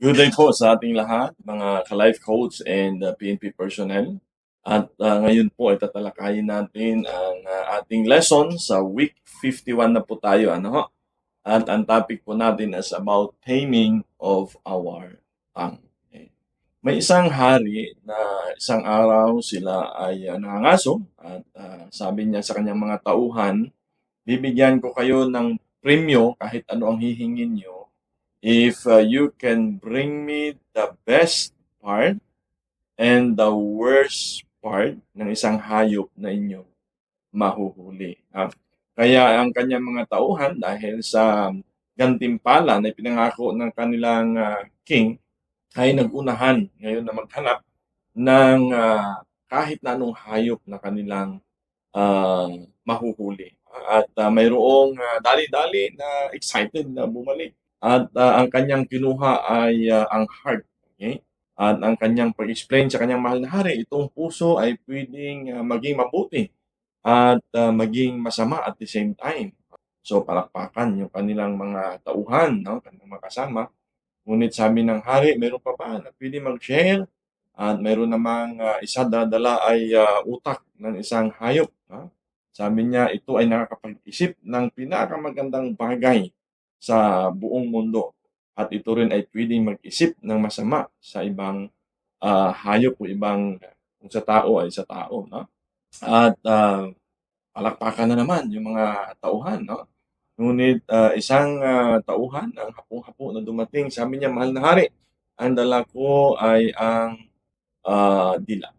Good day po sa ating lahat, mga ka-life coach and PNP personnel. At ngayon po ay tatalakayin natin ang ating lesson sa week 51 na po tayo. Ano ho? At ang topic po natin is about taming of our tongue. Okay. May isang hari na isang araw sila ay nangangaso at sabi niya sa kanyang mga tauhan, bibigyan ko kayo ng premyo kahit ano ang hihingin niyo if you can bring me the best part and the worst part ng isang hayop na inyo mahuhuli. Kaya ang kanyang mga tauhan dahil sa gantimpala na ipinangako ng kanilang king ay nagunahan ngayon na maghanap ng kahit na anong hayop na kanilang ah, mahuhuli. At mayroong dali-dali na excited na bumalik. At ang kanyang kinuha ay ang heart. Okay? At ang kanyang pag-explain sa kanyang mahal na hari, itong puso ay pwedeng maging mabuti at maging masama at the same time. So palakpakan yung kanilang mga tauhan, no? Kanilang mga kasama. Ngunit sabi ng hari, meron pa ba na pwede mag-share? At meron namang isa dala ay utak ng isang hayop. Sabi niya, ito ay nakakapag-isip ng pinakamagandang bagay sa buong mundo. At ito rin ay pwedeng mag-isip ng masama sa ibang hayop o ibang kung sa tao ay sa tao. No? At palakpakan na naman yung mga tauhan. No? Ngunit isang tauhan, ang hapong-hapo na dumating, sabi niya, mahal na hari, ang dala ko ay ang dila.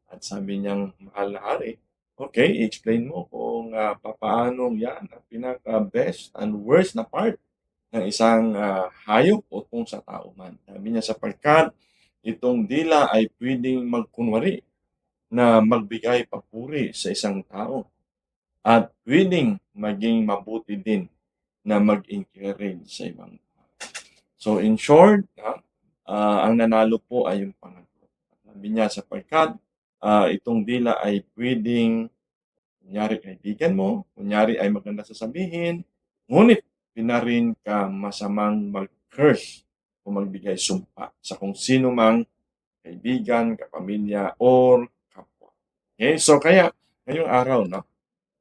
At sabi niyang, mahal na hari, okay, explain mo kung papaano yan ang pinaka-best and worst na part ng isang hayop o kung sa tao man. Sabi niya, sapagkat itong dila ay pwedeng magkunwari na magbigay papuri sa isang tao at pwedeng maging mabuti din na mag-encourage sa ibang tao. So in short, ang nanalo po ay yung pangatlo. Sabi niya, sapagkat itong dila ay pwedeng, kunyari kaibigan mo, kunyari ay maganda sasabihin, ngunit pinarin ka masamang mag-curse o magbigay sumpa sa kung sino mang kaibigan, kapamilya, or kapwa. Okay? So kaya, ngayong araw, no,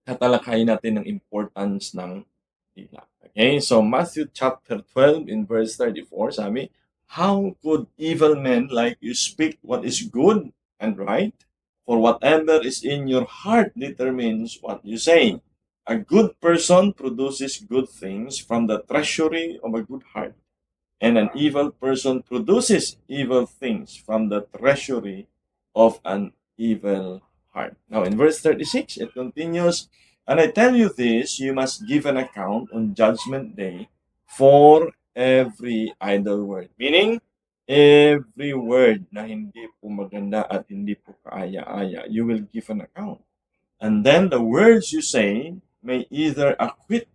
tatalakayin natin ang importance ng dila. Okay? So Matthew chapter 12 in verse 34, sabi, how could evil men like you speak what is good and right? For whatever is in your heart determines what you say. A good person produces good things from the treasury of a good heart, and an evil person produces evil things from the treasury of an evil heart. Now, in verse 36, it continues, and I tell you this, you must give an account on judgment day for every idle word. Meaning, every word na hindi po maganda at hindi po kaaya-aya, you will give an account. And then the words you say may either acquit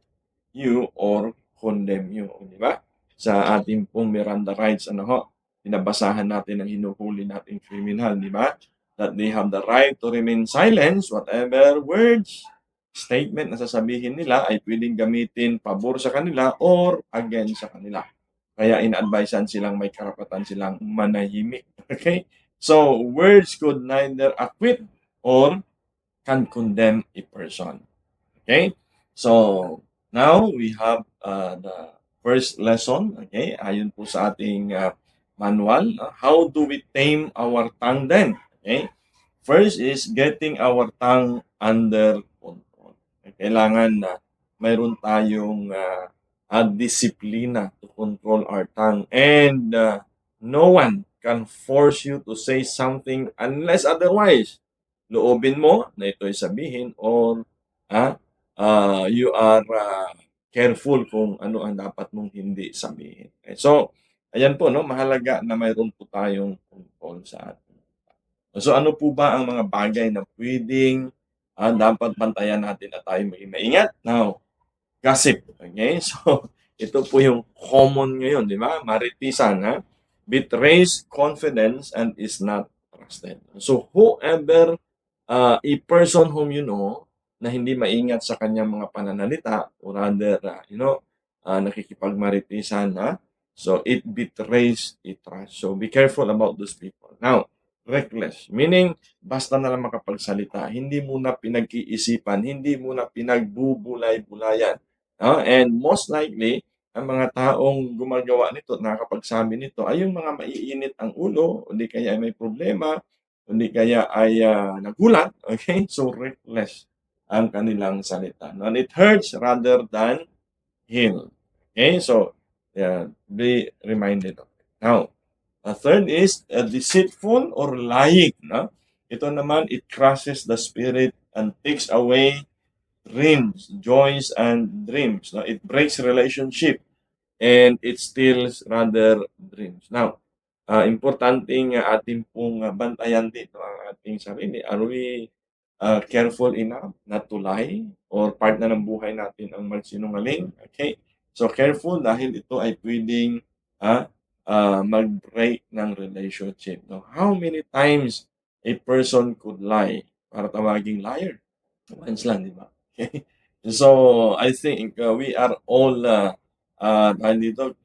you or condemn you. Di ba? Sa ating pong Miranda rights, ano ho, pinabasahan natin ang hinuhuli nating criminal, di ba? That they have the right to remain silent, whatever words, statement na sasabihin nila ay pwedeng gamitin pabor sa kanila or against sa kanila. Kaya in-advisean silang may karapatan silang manahimik. Okay? So, words could neither acquit or can condemn a person. Okay? So, now we have the first lesson. Okay? Ayon po sa ating manual. How do we tame our tongue then? Okay? First is getting our tongue under control. Kailangan na mayroon tayong disiplina to control our tongue. And no one can force you to say something unless otherwise loobin mo na ito'y sabihin or you are careful kung ano ang dapat mong hindi sabihin. Okay? So, ayan po, no, mahalaga na mayroon po tayong control sa atin. So, ano po ba ang mga bagay na pwedeng dapat bantayan natin na tayo maging maingat? Now, gossip. Okay? So, ito po yung common ngayon, di ba? Maritisan, ha? Betrays confidence and is not trusted. So, whoever a person whom you know na hindi maingat sa kanyang mga pananalita or rather, nakikipagmaritisan na, So it betrays a trust. So be careful about those people. Now, reckless, meaning basta na lang makapagsalita, hindi muna pinag-iisipan, hindi muna pinagbubulay-bulayan. No? And most likely, ang mga taong gumagawa nito, nakakapagsabi nito, ay yung mga maiinit ang ulo, o di kaya ay may problema, o di kaya ay nagulat. Okay? So reckless ang kanilang salita. No? And it hurts rather than heal. Okay? So, be reminded of it. Now, a third is deceitful or lying. No? Ito naman, it crushes the spirit and takes away dreams, joys, and dreams. No? It breaks relationship and it steals rather dreams. Now, importanteng ating pong bantayan dito ang ating sarili. Are we careful enough not to lie or part na ng buhay natin ang magsinungaling? Okay? So, careful dahil ito ay pwedeng mag-break ng relationship. No? How many times a person could lie para tawaging liar? Once lang, di ba? Okay? So, I think we are all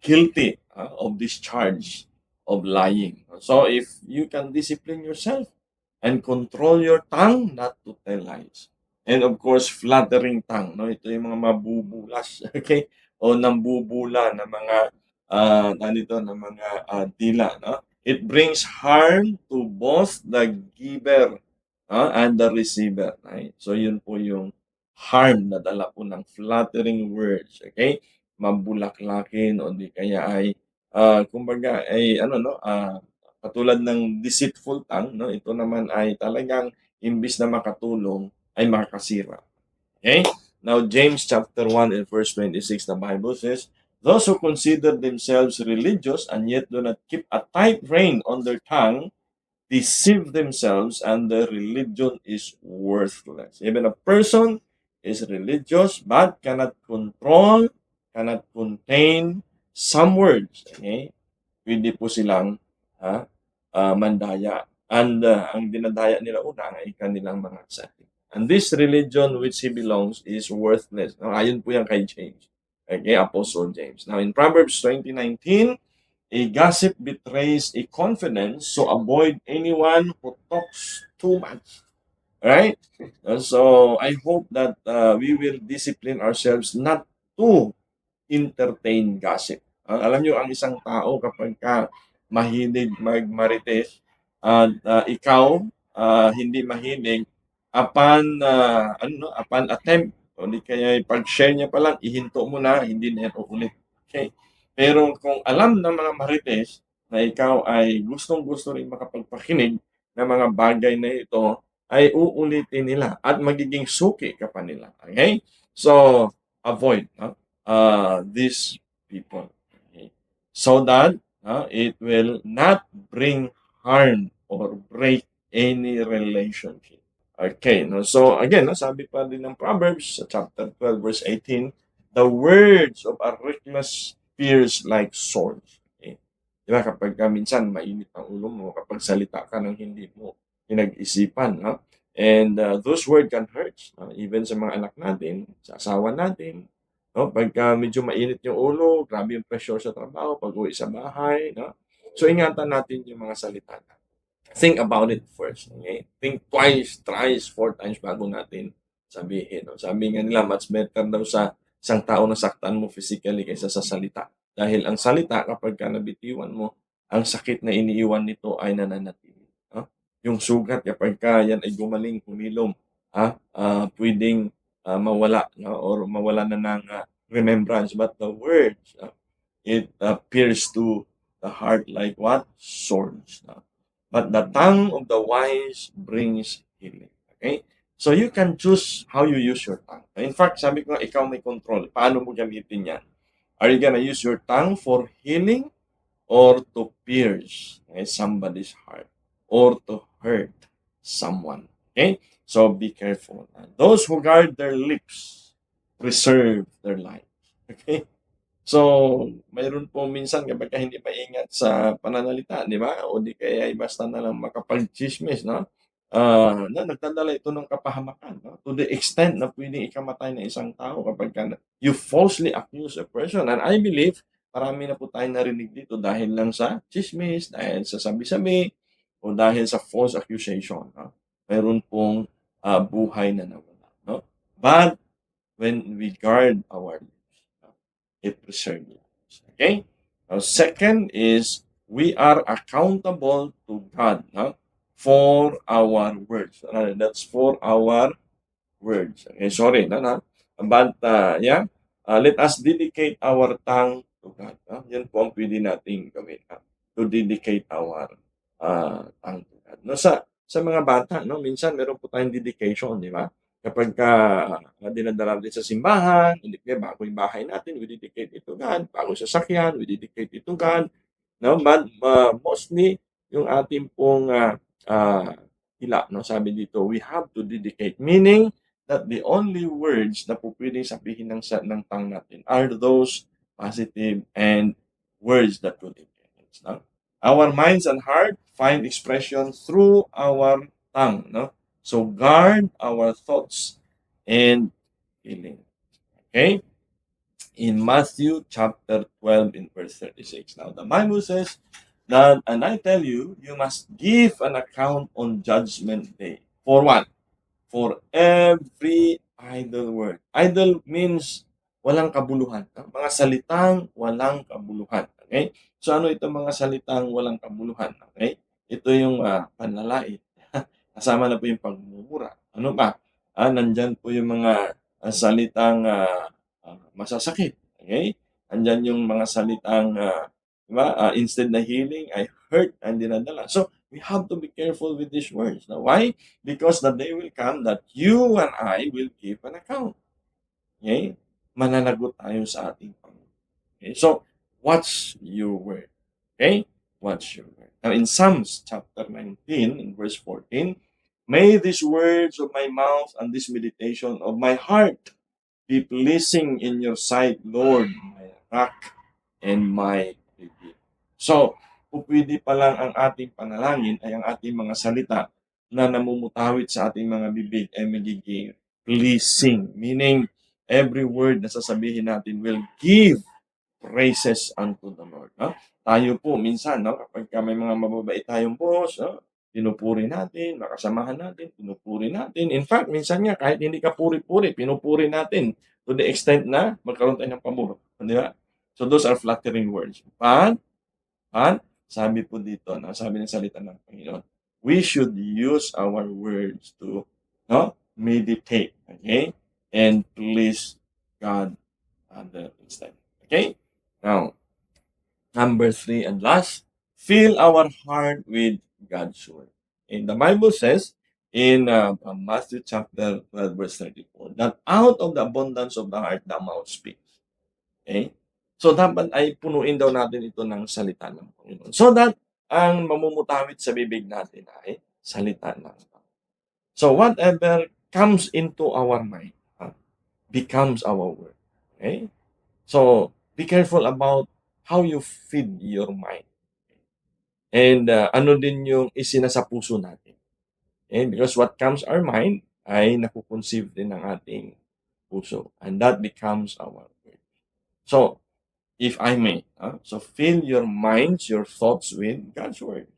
guilty of this charge of lying. So, if you can discipline yourself and control your tongue not to tell lies. And of course, flattering tongue. No? Ito yung mga mabubulas. Okay? O nambubula na mga na mga dila. No? It brings harm to both the giver and the receiver. Right? So, yun po yung harm na dala po ng flattering words. Okay? Mabulaklakin o di kaya ay kumbaga ay katulad ng deceitful tongue, no? Ito naman ay talagang imbis na makatulong ay makakasira. Okay? Now James chapter 1 and verse 26, the Bible says, those who consider themselves religious and yet do not keep a tight rein on their tongue deceive themselves and their religion is worthless. Even a person is religious but cannot control, cannot contain some words. Okay? Pwede po silang mandaya. And ang dinadaya nila una ay kanilang mga setting. And this religion which he belongs is worthless. Now, ayon po yan kay James. Okay, Apostle James. Now, in Proverbs 20:19, a gossip betrays a confidence, so avoid anyone who talks too much. Right? So, I hope that we will discipline ourselves not to entertain gossip. Alam niyo ang isang tao kapag mahilig magmarites at ikaw hindi mahilig upon attempt o di kaya pag-share niya pa lang ihinto mo na hindi na yan uulit. Okay? Pero kung alam ng mga marites na ikaw ay gustong-gusto rin makapagpakinig ng mga bagay na ito, ay uulitin nila at magiging suki ka pa nila. Okay? So, avoid. These people. Okay? So that it will not bring harm or break any relationship. Okay, no? So again, sabi pa din ng Proverbs chapter 12 verse 18, the words of a reckless pierce like swords. Okay? Diba kapag minsan mainit ang ulo mo kapag salita ka ng hindi mo pinag-isipan, no? And those words can hurt, even sa mga anak natin, sa asawa natin, no? Pagka medyo mainit yung ulo, grabe yung pressure sa trabaho, pag-uwi sa bahay, no? So ingatan natin yung mga salita natin. Think about it first. Okay? Think twice, thrice, 4 times bago natin sabihin. No? Sabi nga nila, much better daw sa isang tao na saktan mo physically kaysa sa salita. Dahil ang salita, kapag ka nabitiwan mo, ang sakit na iniiwan nito ay nananatili. No? Yung sugat, kapag ka yan ay gumaling, humilom, pwedeng mawala or mawala na ng remembrance. But the words, it pierces to the heart like what? Swords. But the tongue of the wise brings healing. Okay? So you can choose how you use your tongue. In fact, sabi ko nga, ikaw may control. Paano mo gamitin yan? Are you gonna use your tongue for healing or to pierce somebody's heart or to hurt someone? Okay? So be careful. Those who guard their lips preserve their life. Okay? So, mayroon po minsan kapag hindi maingat sa pananalita, di ba? O di kaya ay basta na lang makapag-tsismis, no? Na nagdadala ito ng kapahamakan, no? To the extent na pwedeng ikamatay ng isang tao kapag you falsely accuse a person. And I believe marami na po tayong narinig dito dahil lang sa tsismis, dahil sa sabi-sabi, o dahil sa false accusation, 'no? Meron pong, buhay na nawala, 'no? But when we guard our lips, it preserves lives. Okay? Now, second is we are accountable to God, no? For our words. That's for our words. Okay, sorry, no, no. But yeah, let us dedicate our tongue to God. No? Yan po ang pwede nating gawin. No? To dedicate our tongue to God. No, sa mga bata, no, minsan meron po tayong dedication, di ba? Kapag dinadala natin sa simbahan, hindi kaya bago yung bahay natin, we dedicate it to God. Bago sasakyan, we dedicate it to God. No, but mostly yung ating pong hila, no, sabi dito, we have to dedicate. Meaning, that the only words na po pwedeng sabihin ng tongue natin are those positive and words that would influence. No? Our minds and heart find expression through our tongue. No? So guard our thoughts and feelings. Okay? In Matthew chapter 12 in verse 36. Now the Bible says that, and I tell you, you must give an account on judgment day. For what? For every idle word. Idle means walang kabuluhan. Mga salitang walang kabuluhan. Okay? So ano itong mga salitang walang kabuluhan? Okay? Ito yung panlalait. Kasama na po yung pagmumura. Ano pa? Nandyan po yung mga salitang masasakit. Okay? Andyan yung mga salitang diba? Instead na healing, I hurt and dinadala. So, we have to be careful with these words. Now, why? Because the day will come that you and I will give an account. Okay? Mananagot tayo sa ating Panginoon. Okay? So, watch your word. Okay? Watch your word. Now, in Psalms chapter 19, in verse 14, may these words of my mouth and this meditation of my heart be pleasing in your sight, Lord, my rock and my redeemer. So, pupwede pa lang ang ating panalangin ay ang ating mga salita na namumutawid sa ating mga bibig ay magiging pleasing. Meaning, every word na sasabihin natin will give praises unto the Lord. No? Tayo po minsan, no, kapag may mga mababait tayong boss, no, pinupuri natin, makasamahan natin, pinupuri natin. In fact, minsan nga, kahit hindi ka puri-puri, pinupuri natin to the extent na magkaroon tayo ng pamuro. Di ba? So those are flattering words. But sabi po dito, no, sabi ng salita ng Panginoon, we should use our words to meditate, okay? And please God other instead. Okay? Now, number 3 and last, fill our heart with God's word. And the Bible says in Matthew chapter 12 verse 34 that out of the abundance of the heart the mouth speaks. Okay? So dapat ay punuin daw natin ito ng salita ng Panginoon. So that ang mamumutawid sa bibig natin ay salita ng Panginoon. So whatever comes into our mind becomes our word. Okay? So be careful about how you feed your mind. And ano din yung isinasa puso natin. Okay? Because what comes our mind ay nakukonceive din ng ating puso. And that becomes our word. So, if I may, so fill your minds, your thoughts with God's word.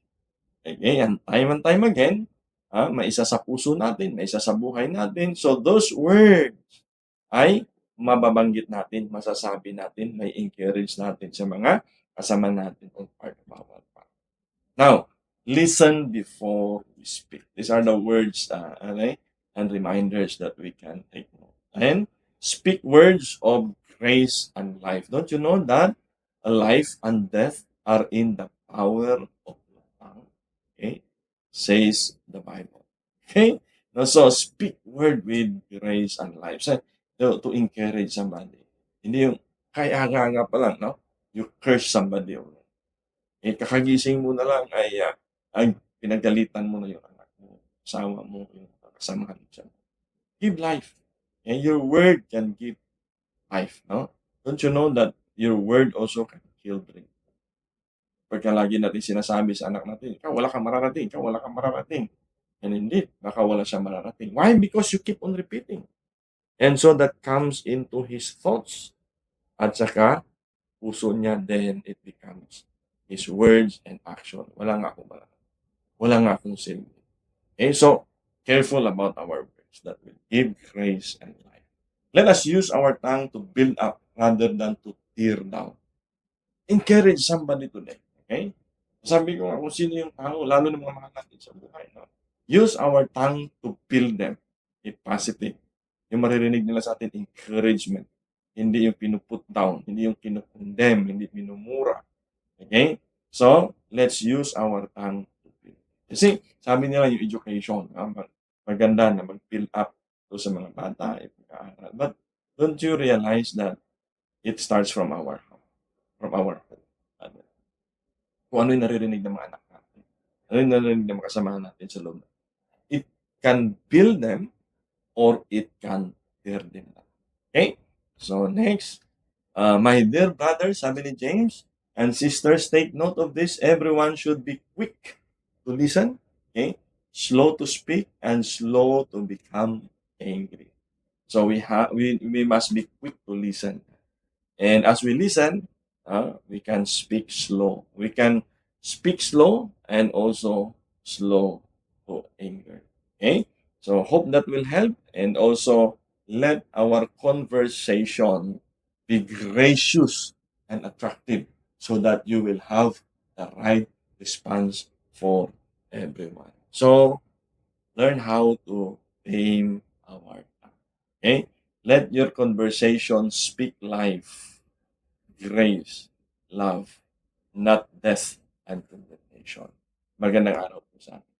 Okay? And time again, maisa sa puso natin, maisa sa buhay natin. So those words ay mababanggit natin, masasabi natin, may encourage natin sa mga kasama natin on part of our part. Now, listen before we speak. These are the words and reminders that we can take note. And speak words of grace and life. Don't you know that life and death are in the power of the tongue? Okay? Says the Bible. Okay? Now, so speak word with grace and life. So, to encourage somebody. Hindi yung kaya nga pa lang, no? You curse somebody. Kakagising mo na lang ay pinagalitan mo na yung anak mo, asawa mo, yung kasamahan mo siya. Give life. And your word can give life, no? Don't you know that your word also can kill dream? Pagka lagi natin sinasabi sa anak natin, ikaw wala kang mararating, ikaw wala kang mararating. And indeed, baka wala siya mararating. Why? Because you keep on repeating. And so that comes into his thoughts at saka puso niya, then it becomes his words and action. Wala nga akong silbi. Okay, so careful about our words that will give grace and life. Let us use our tongue to build up rather than to tear down. Encourage somebody today. Okay? Sabi ko nga kung sino yung tao, lalo ng mga mahal natin sa buhay. No? Use our tongue to build them. If positive. Yung maririnig nila sa atin, encouragement. Hindi yung pinuput down, hindi yung kinukondemn, hindi minumura. Okay? So, let's use our tongue to build. Kasi, sabi nila yung education, maganda na mag-build up to sa mga bata, ipag-aaral. But, don't you realize that it starts from our home? From our home. Kung ano yung naririnig ng mga anak natin. Ano yung naririnig ng mga kasamahan natin sa loob. It can build them or it can tear them down. Okay? So, next. My dear brothers, sabi ni James, and sisters, take note of this. Everyone should be quick to listen, okay? Slow to speak, and slow to become angry. So we must be quick to listen. And as we listen, we can speak slow. We can speak slow and also slow to anger. Okay? So hope that will help, and also let our conversation be gracious and attractive so that you will have the right response for everyone. So learn how to tame our tongue. Okay? Let your conversation speak life, grace, love, not death and condemnation. Magandang araw po sa atin.